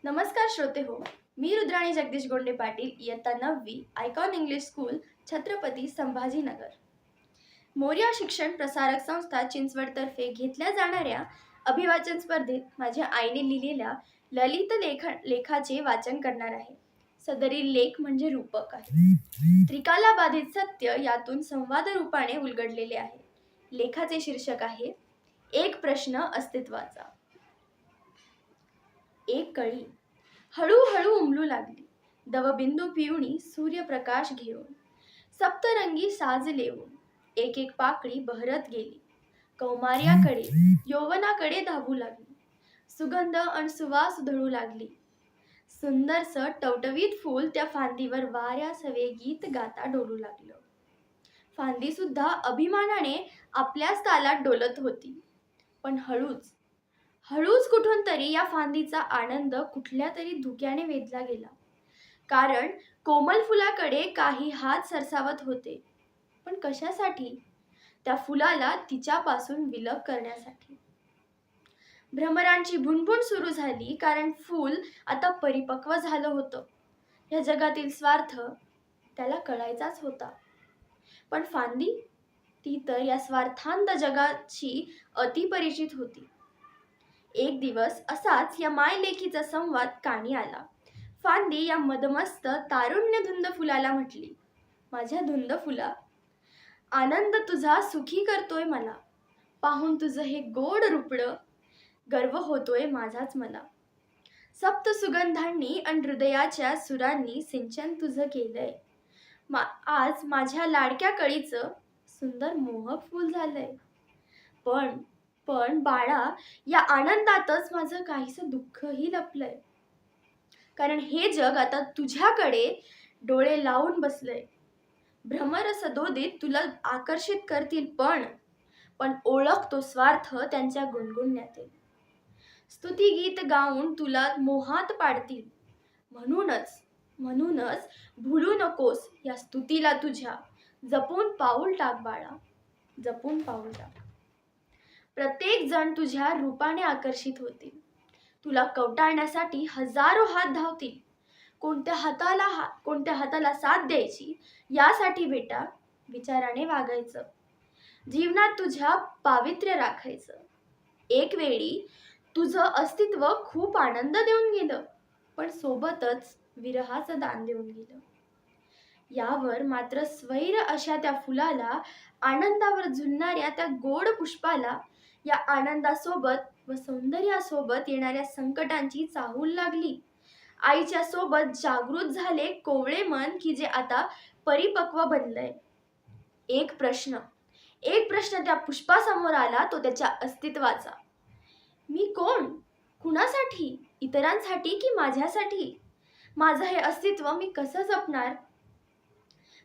नमस्कार श्रोते हो, मी रुद्राणी जगदीश गोंडे पाटील, इयत्ता 9वी, icon English school, Chhatrapati Sambhajinagar. Morya Shikshan Prasarak संस्था चिंचवडतर्फे घेतल्या जाणाऱ्या अभिवाचन स्पर्धेत माझ्या आईने लिहिलेल्या ललित लेखाचे वाचन करणार आहे. सदरील लेख म्हणजे रूपक आहे. त्रिकालाबाधित सत्य यातून संवाद रूपाने उलगडलेले आहे. लेखाचे शीर्षक आहे एक प्रश्न अस्तित्वाचा. एक कळी हळूहळू उमलू लागली, दवबिंदू पिवणी सूर्यप्रकाश घेऊन, सप्तरंगी साज लेवून एक एक पाकळी बहरत गेली. कौमार्याकडे यौवनाकडे धावू लागली, सुगंध अन सुवास धळू लागली. सुंदरस टवटवीत फूल त्या फांदीवर वाऱ्यासवे गीत गाता डोलू लागलं. फांदी सुद्धा अभिमानाने आपल्याच तालात डोलत होती. पण हळूच कुठून तरी या फांदीचा आनंद कुठल्या तरी धुक्याने वेधला गेला. कारण कोमल फुलाकडे काही हात सरसावत होते. पण कशासाठी? त्या फुलाला तिच्यापासून विलग करण्यासाठी. भ्रमरांची भुणभुण सुरू झाली, कारण फूल आता परिपक्व झालं होतं. या जगातील स्वार्थ त्याला कळायचाच होता. पण फांदी, ती तर या स्वार्थांध जगाची अतिपरिचित होती. एक दिवस असाच या मायलेकीचा संवाद कानी आला. फांदी या मदमस्त तारुण्यधुंद फुलाला म्हटली, माझ्या धुंद फुला, आनंद तुझा सुखी करतोय मला. पाहून तुझं हे गोड रूपडं, गर्व होतोय माझाच मला. सप्त सुगंधांनी अन हृदयाच्या सुरांनी सिंचन तुझं केलंय. आज माझ्या लाडक्या कळीचं सुंदर मोहक फूल झालंय. पण बाळा, या आनंदातच माझं काहीसं दुःखही लपलंय. कारण हे जग आता तुझ्याकडे डोळे लावून बसलंय. भ्रमर सदोदित तुला आकर्षित करतील, पण ओळख तो स्वार्थ त्यांच्या गुणगुणण्यातील. स्तुतिगीत गाऊन तुला मोहात पाडतील. म्हणूनच भुलू नकोस या स्तुतीला तुझ्या. जपून पाऊल टाक बाळा, जपून पाऊल टाक. प्रत्येक जण तुझ्या रूपाने आकर्षित होतील. तुला कवटाळण्यासाठी हजारो हात धावतील. कोणत्या हाताला साथ द्यायची यासाठी बेटा विचाराने वागायचं. जीवनात तुझ्या पावित्र्य राखायचं. एक वेळी तुझं अस्तित्व खूप आनंद देऊन गेलं, पण सोबतच विरहाचं दान देऊन गेलं. यावर मात्र स्वैर अशा त्या फुलाला, आनंदावर झुलणाऱ्या त्या गोड पुष्पाला, या आनंदासोबत व सौंदर्यासोबत येणाऱ्या संकटांची चाहूल लागली. आईच्या सोबत जागृत झाले कोवळे मन, की जे आता परिपक्व बनलंय. एक प्रश्न त्या पुष्पासमोर आला, तो त्याच्या अस्तित्वाचा. मी कोण? कुणासाठी? इतरांसाठी की माझ्यासाठी? माझं हे अस्तित्व मी कसं जपणार?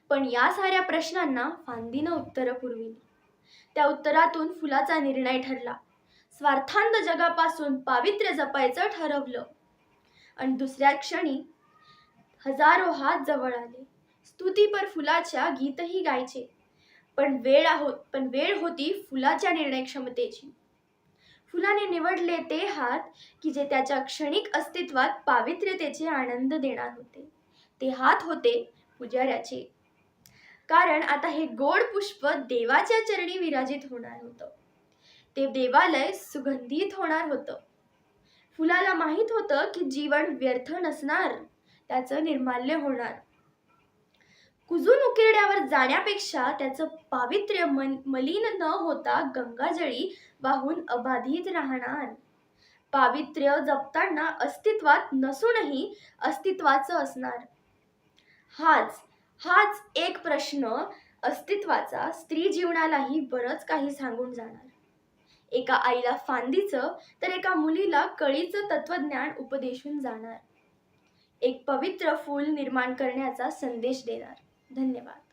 पण या साऱ्या प्रश्नांना फांदीनं उत्तरं पुरविली. त्या उत्तरातून फुलाचा निर्णय ठरला. स्वार्थांध जगापासून पावित्र्य जपायचं ठरवलं. आणि दुसऱ्या क्षणी हजारो हात जवळ आले. स्तुतीपर फुलाच्या गीतही गायचे. पण वेळ होती फुलाच्या निर्णय क्षमतेची. फुलाने निवडले ते हात, की जे त्याच्या क्षणिक अस्तित्वात पावित्र्यतेचे आनंद देणार होते. ते हात होते पुजाऱ्याचे. कारण आता हे गोड पुष्प देवाच्या चरणी विराजित होणार होतं. ते देवालय सुगंधित होणार होतं. फुलाला माहित होतं की जीवन व्यर्थ नसणार, त्याचं निर्माल्य होणार. कुजून उकिरड्यावर जाण्यापेक्षा त्याचं पावित्र्य मलिन न होता गंगाजळी वाहून अबाधित राहणार. पावित्र्य जपताना अस्तित्वात नसूनही अस्तित्वाचं असणार. हाच एक प्रश्न अस्तित्वाचा स्त्री जीवनालाही बरंच काही सांगून जाणार. एका आईला फांदीचं तर एका मुलीला कळीचं तत्वज्ञान उपदेशून जाणार. एक पवित्र फूल निर्माण करण्याचा संदेश देणार. धन्यवाद.